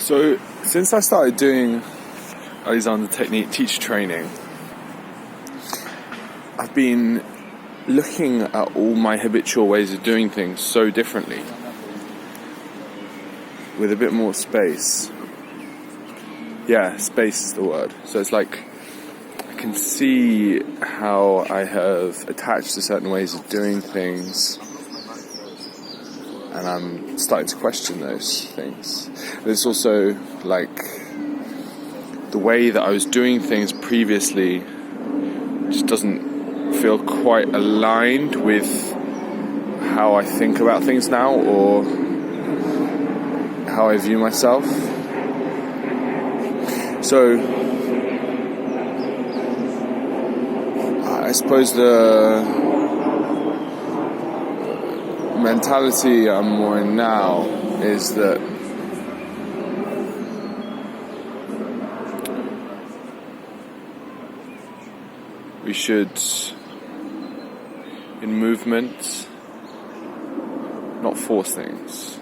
So, since I started doing Alexander Technique teacher training, I've been looking at all my habitual ways of doing things so differently, with a bit more space. Yeah, space is the word. So it's like I can see how I have attached to certain ways of doing things, and I'm starting to question those things. But it's also like the way that I was doing things previously just doesn't feel quite aligned with how I think about things now or how I view myself. So I suppose the mentality I'm more in now is that we should, in movement, not force things,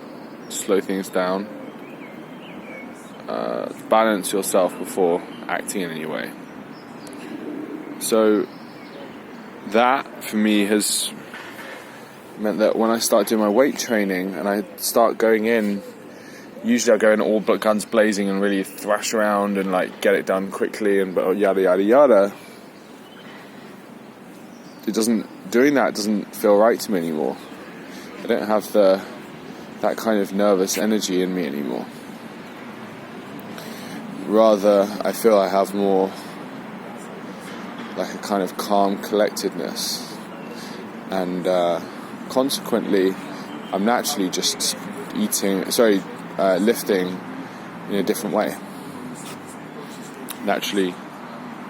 slow things down, balance yourself before acting in any way. So that for me has meant that when I start doing my weight training and I start going in, usually I go in all but guns blazing and really thrash around and like get it done quickly and yada yada yada. Doing that doesn't feel right to me anymore. I don't have that kind of nervous energy in me anymore. Rather, I feel I have more like a kind of calm collectedness, and consequently, I'm naturally just lifting in a different way. Naturally,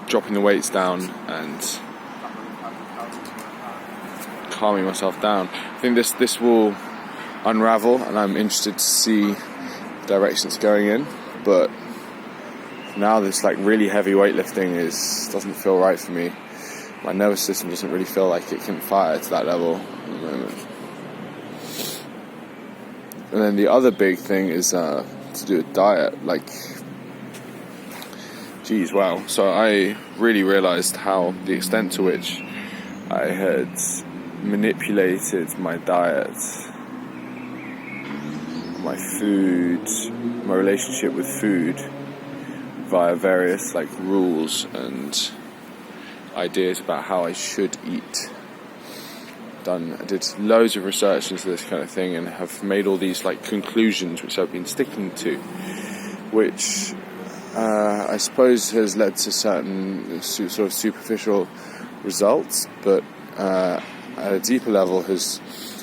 dropping the weights down and calming myself down. I think this will unravel, and I'm interested to see the direction it's going in. But now this like really heavy weightlifting doesn't feel right for me. My nervous system doesn't really feel like it can fire to that level at the moment. And then the other big thing is to do with diet. Like, geez, wow. So I really realised how the extent to which I had manipulated my diet, my food, my relationship with food via various like rules and ideas about how I should eat. I did loads of research into this kind of thing and have made all these like conclusions which I've been sticking to, which I suppose has led to certain sort of superficial results, but at a deeper level has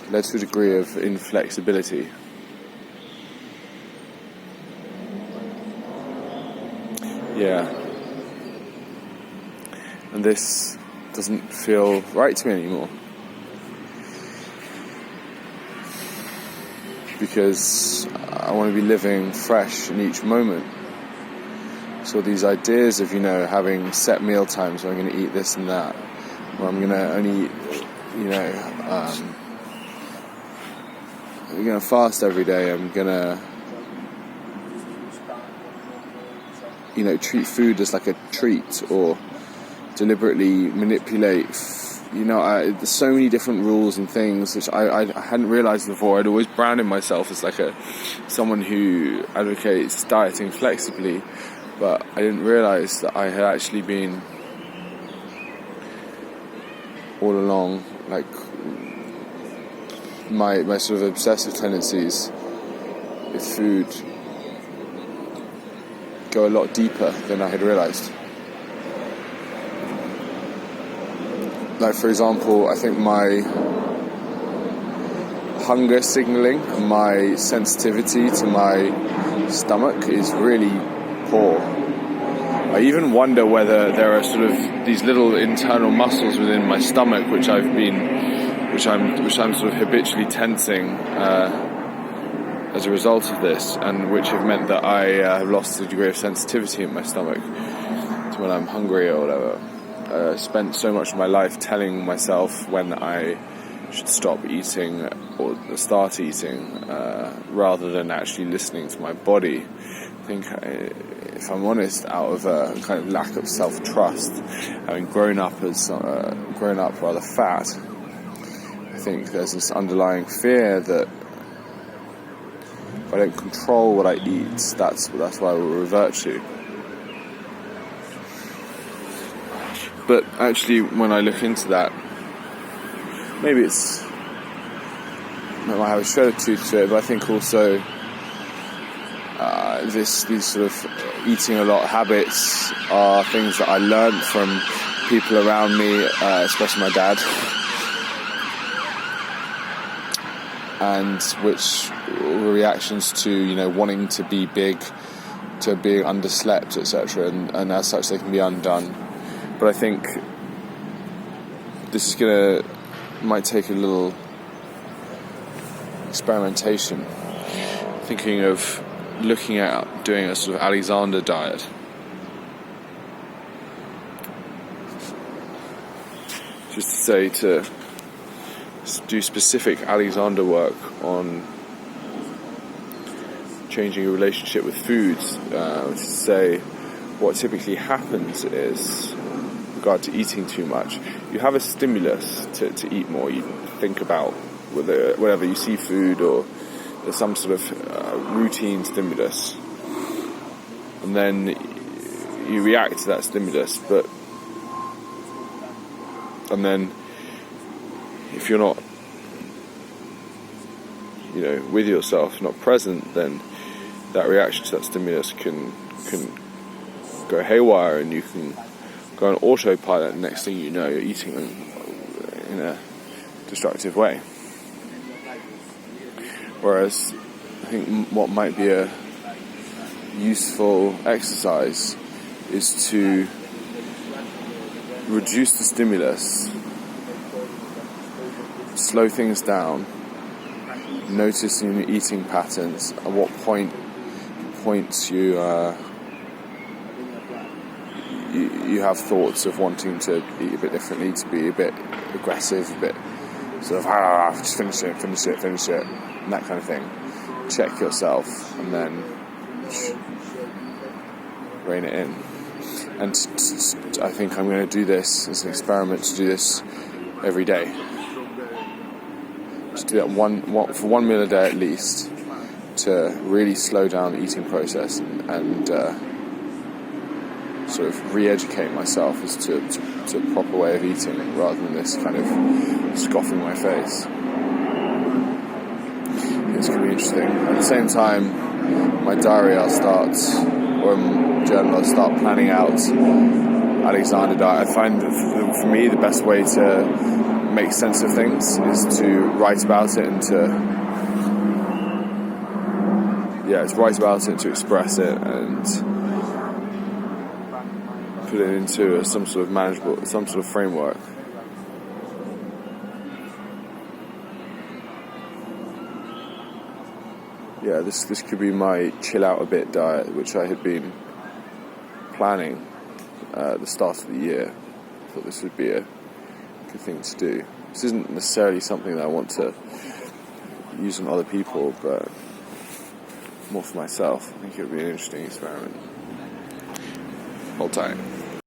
led to a degree of inflexibility. Yeah. And this doesn't feel right to me anymore. Because I want to be living fresh in each moment. So these ideas of, having set meal times where I'm going to eat this and that, or I'm going to only eat, I'm going to fast every day, I'm going to, treat food as like a treat, or deliberately manipulate, there's so many different rules and things which I hadn't realised before. I'd always branded myself as like someone who advocates dieting flexibly, but I didn't realise that I had actually been all along, like, my sort of obsessive tendencies with food go a lot deeper than I had realised. Like, for example, I think my hunger signalling and my sensitivity to my stomach is really poor. I even wonder whether there are sort of these little internal muscles within my stomach which I'm sort of habitually tensing as a result of this, and which have meant that I have lost a degree of sensitivity in my stomach to when I'm hungry or whatever. Spent so much of my life telling myself when I should stop eating or start eating, rather than actually listening to my body, I think, if I'm honest, out of a kind of lack of self-trust, having grown up rather fat, I think there's this underlying fear that if I don't control what I eat, that's what I will revert to. But actually, when I look into that, maybe I might have a shred of truth to it, but I think also these sort of eating a lot habits are things that I learned from people around me, especially my dad, and which were reactions to, wanting to be big, to being underslept, etc., and as such they can be undone. But I think this might take a little experimentation, thinking of looking at doing a sort of Alexander diet. Just to say, to do specific Alexander work on changing your relationship with foods. To say what typically happens is, with regard to eating too much, you have a stimulus to eat more. You think about whenever you see food, or there's some sort of routine stimulus, and then you react to that stimulus. And then if you're not, with yourself, not present, then that reaction to that stimulus can go haywire, and you can go on autopilot. And next thing you know, you're eating in a destructive way. Whereas I think what might be a useful exercise is to reduce the stimulus, slow things down, noticing your eating patterns, at what points you have thoughts of wanting to eat a bit differently, to be a bit aggressive, a bit sort of just finish it, and that kind of thing. Check yourself and then rein it in. And I think I'm going to do this as an experiment, to do this every day. To do that for one meal a day at least, to really slow down the eating process and sort of re-educate myself as to a proper way of eating, rather than this kind of scoffing my face. It's going to be interesting. At the same time, my diary journal I'll start planning out Alexander diet. I find that for me the best way to make sense of things is to write about it and to write about it, to express it and put it into some sort of framework. Yeah, this could be my chill out a bit diet, which I had been planning at the start of the year. I thought this would be a good thing to do. This isn't necessarily something that I want to use on other people, but more for myself. I think it would be an interesting experiment. Hold tight.